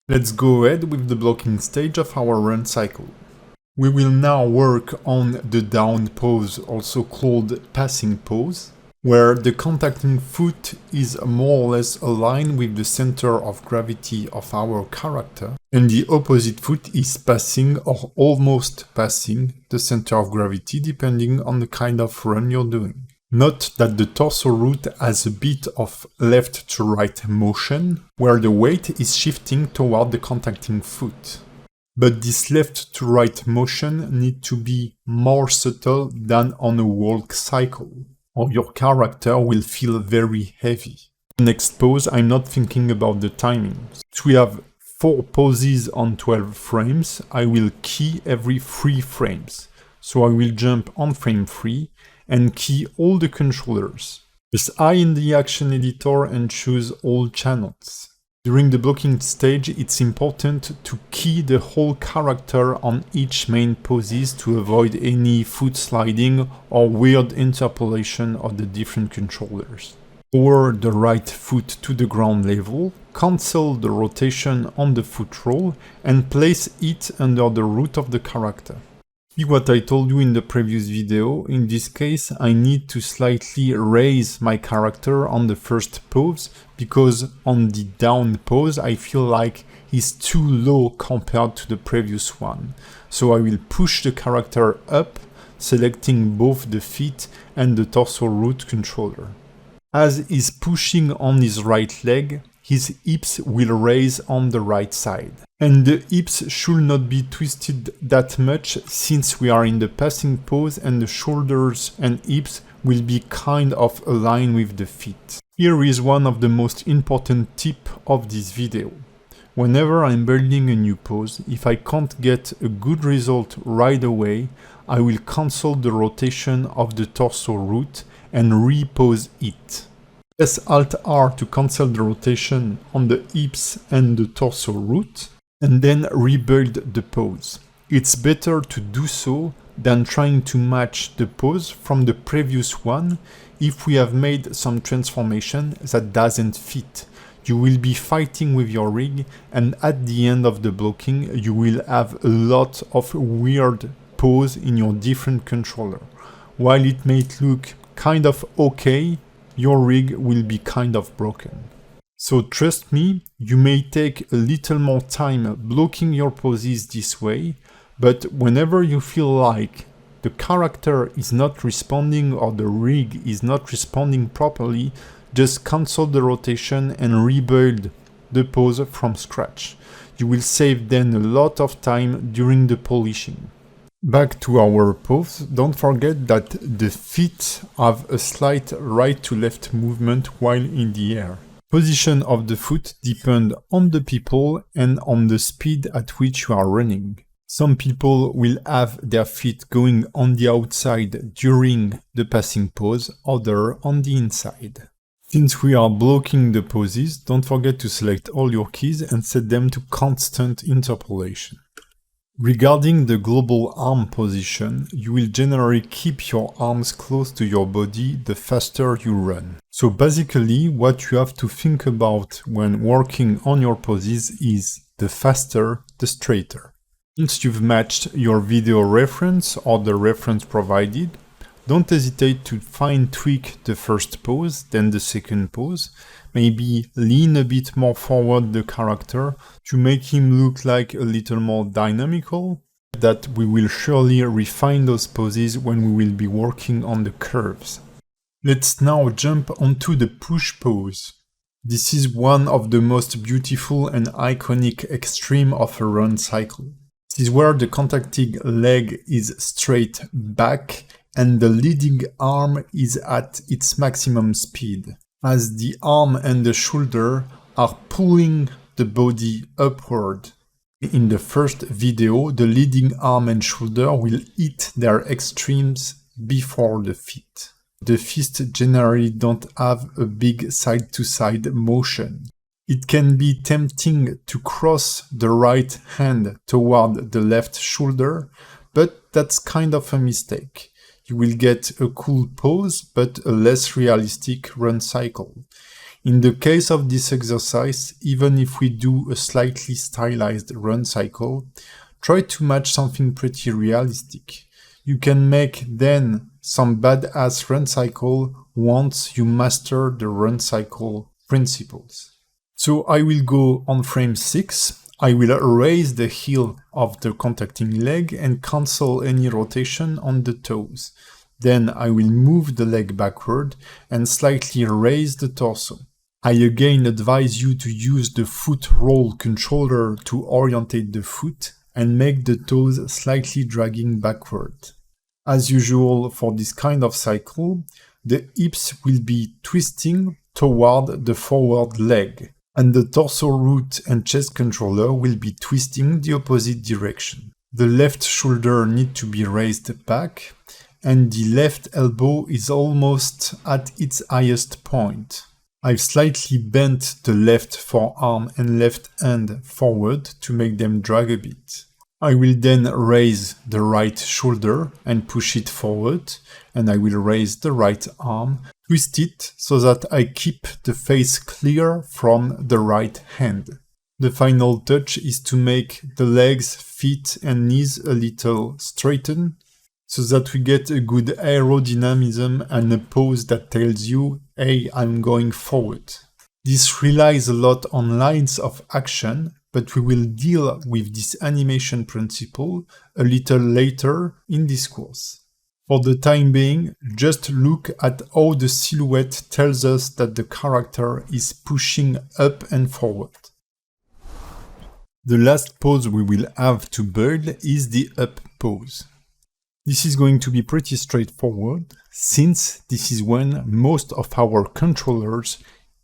Let's go ahead with the blocking stage of our run cycle. We will now work on the down pose, also called passing pose, where the contacting foot is more or less aligned with the center of gravity of our character, and the opposite foot is passing or almost passing the center of gravity depending on the kind of run you're doing. Note that the torso root has a bit of left to right motion, where the weight is shifting toward the contacting foot. But this left to right motion needs to be more subtle than on a walk cycle, or your character will feel very heavy. Next pose, I'm not thinking about the timing. So we have 4 poses on 12 frames. I will key every 3 frames. So I will jump on frame 3 and key all the controllers. Press I in the action editor and choose all channels. During the blocking stage, it's important to key the whole character on each main poses to avoid any foot sliding or weird interpolation of the different controllers. Lower the right foot to the ground level, cancel the rotation on the foot roll, and place it under the root of the character. See what I told you in the previous video. In this case, I need to slightly raise my character on the first pose, because on the down pose I feel like he's too low compared to the previous one. So I will push the character up, selecting both the feet and the torso root controller. As he's pushing on his right leg, his hips will raise on the right side. And the hips should not be twisted that much since we are in the passing pose, and the shoulders and hips will be kind of aligned with the feet. Here is one of the most important tips of this video. Whenever I'm building a new pose, if I can't get a good result right away, I will cancel the rotation of the torso root and repose it. Press Alt-R to cancel the rotation on the hips and the torso root, and then rebuild the pose. It's better to do so than trying to match the pose from the previous one if we have made some transformation that doesn't fit. You will be fighting with your rig, and at the end of the blocking you will have a lot of weird pose in your different controller. While it may look kind of okay, your rig will be kind of broken. So trust me, you may take a little more time blocking your poses this way, but whenever you feel like the character is not responding or the rig is not responding properly, just cancel the rotation and rebuild the pose from scratch. You will save then a lot of time during the polishing. Back to our pose, don't forget that the feet have a slight right to left movement while in the air. Position of the foot depends on the people and on the speed at which you are running. Some people will have their feet going on the outside during the passing pose, others on the inside. Since we are blocking the poses, don't forget to select all your keys and set them to constant interpolation. Regarding the global arm position, you will generally keep your arms close to your body the faster you run. So basically, what you have to think about when working on your poses is the faster, the straighter. Once you've matched your video reference or the reference provided, don't hesitate to fine tweak the first pose, then the second pose. Maybe lean a bit more forward the character to make him look like a little more dynamical. That we will surely refine those poses when we will be working on the curves. Let's now jump onto the push pose. This is one of the most beautiful and iconic extreme of a run cycle. This is where the contacting leg is straight back and the leading arm is at its maximum speed, as the arm and the shoulder are pulling the body upward. In the first video, the leading arm and shoulder will hit their extremes before the feet. The fists generally don't have a big side-to-side motion. It can be tempting to cross the right hand toward the left shoulder, but that's kind of a mistake. You will get a cool pose, but a less realistic run cycle. In the case of this exercise, even if we do a slightly stylized run cycle, try to match something pretty realistic. You can make then some badass run cycle once you master the run cycle principles. So I will go on frame 6. I will erase the heel of the contacting leg and cancel any rotation on the toes. Then I will move the leg backward and slightly raise the torso. I again advise you to use the foot roll controller to orientate the foot and make the toes slightly dragging backward. As usual for this kind of cycle, the hips will be twisting toward the forward leg, and the torso root and chest controller will be twisting the opposite direction. The left shoulder needs to be raised back, and the left elbow is almost at its highest point. I've slightly bent the left forearm and left hand forward to make them drag a bit. I will then raise the right shoulder and push it forward, and I will raise the right arm, twist it so that I keep the face clear from the right hand. The final touch is to make the legs, feet and knees a little straighten, so that we get a good aerodynamism and a pose that tells you, hey, I'm going forward. This relies a lot on lines of action, but we will deal with this animation principle a little later in this course. For the time being, just look at how the silhouette tells us that the character is pushing up and forward. The last pose we will have to build is the up pose. This is going to be pretty straightforward, since this is when most of our controllers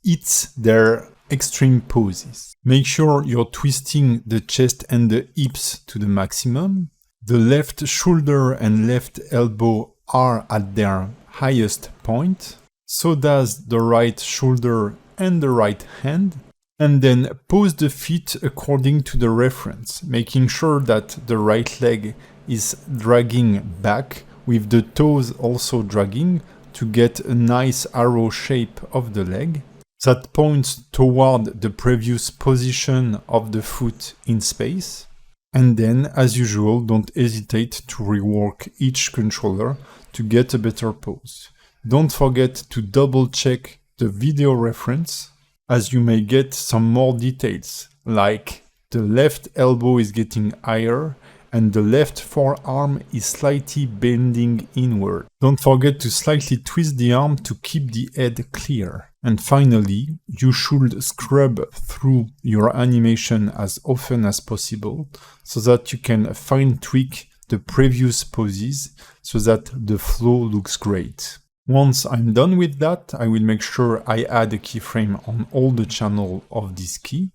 hit their extreme poses. Make sure you're twisting the chest and the hips to the maximum. The left shoulder and left elbow are at their highest point. So does the right shoulder and the right hand. And then pose the feet according to the reference, making sure that the right leg is dragging back with the toes also dragging to get a nice arrow shape of the leg that points toward the previous position of the foot in space. And then, as usual, don't hesitate to rework each controller to get a better pose. Don't forget to double check the video reference, as you may get some more details, like the left elbow is getting higher and the left forearm is slightly bending inward. Don't forget to slightly twist the arm to keep the head clear. And finally, you should scrub through your animation as often as possible so that you can fine tweak the previous poses so that the flow looks great. Once I'm done with that, I will make sure I add a keyframe on all the channels of this key,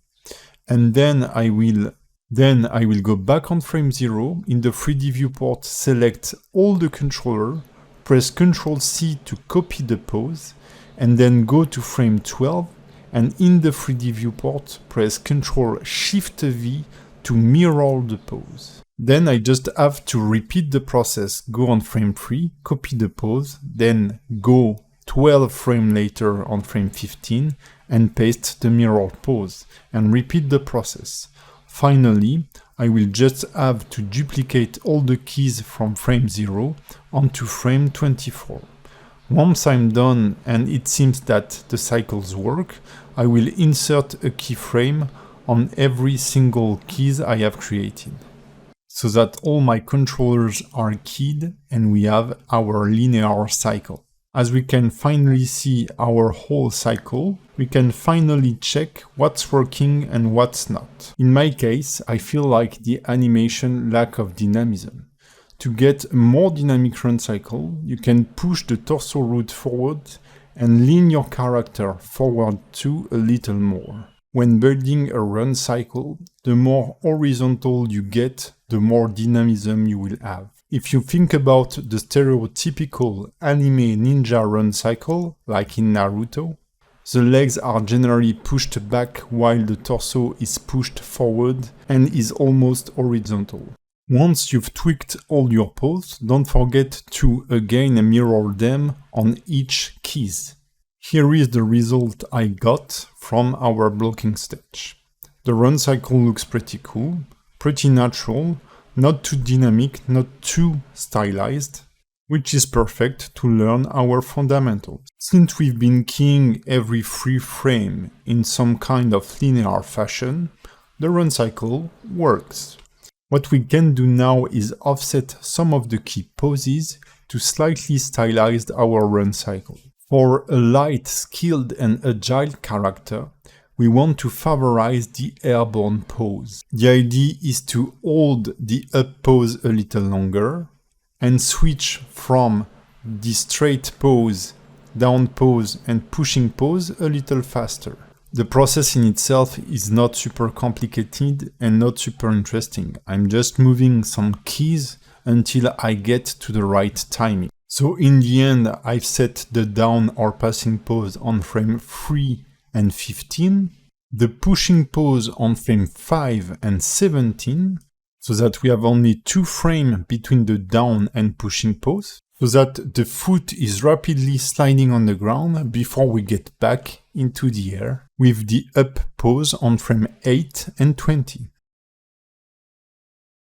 and then I will go back on frame 0, in the 3D viewport select all the controller, press Ctrl C to copy the pose, and then go to frame 12, and in the 3D viewport press Ctrl Shift V to mirror the pose. Then I just have to repeat the process, go on frame 3, copy the pose, then go 12 frames later on frame 15 and paste the mirror pose, and repeat the process. Finally, I will just have to duplicate all the keys from frame 0 onto frame 24. Once I'm done and it seems that the cycles work, I will insert a keyframe on every single keys I have created, so that all my controllers are keyed and we have our linear cycle. As we can finally see our whole cycle, we can finally check what's working and what's not. In my case, I feel like the animation lack of dynamism. To get a more dynamic run cycle, you can push the torso root forward and lean your character forward too a little more. When building a run cycle, the more horizontal you get, the more dynamism you will have. If you think about the stereotypical anime ninja run cycle, like in Naruto, the legs are generally pushed back while the torso is pushed forward and is almost horizontal. Once you've tweaked all your poses, don't forget to again mirror them on each keys. Here is the result I got from our blocking stage. The run cycle looks pretty cool, pretty natural, not too dynamic, not too stylized, which is perfect to learn our fundamentals. Since we've been keying every free frame in some kind of linear fashion, the run cycle works. What we can do now is offset some of the key poses to slightly stylize our run cycle. For a light, skilled and agile character, we want to favorize the airborne pose. The idea is to hold the up pose a little longer and switch from the straight pose, down pose and pushing pose a little faster. The process in itself is not super complicated and not super interesting. I'm just moving some keys until I get to the right timing. So in the end, I've set the down or passing pose on frame 3 and 15, the pushing pose on frame 5 and 17, so that we have only 2 frames between the down and pushing pose, so that the foot is rapidly sliding on the ground before we get back into the air, with the up pose on frame 8 and 20.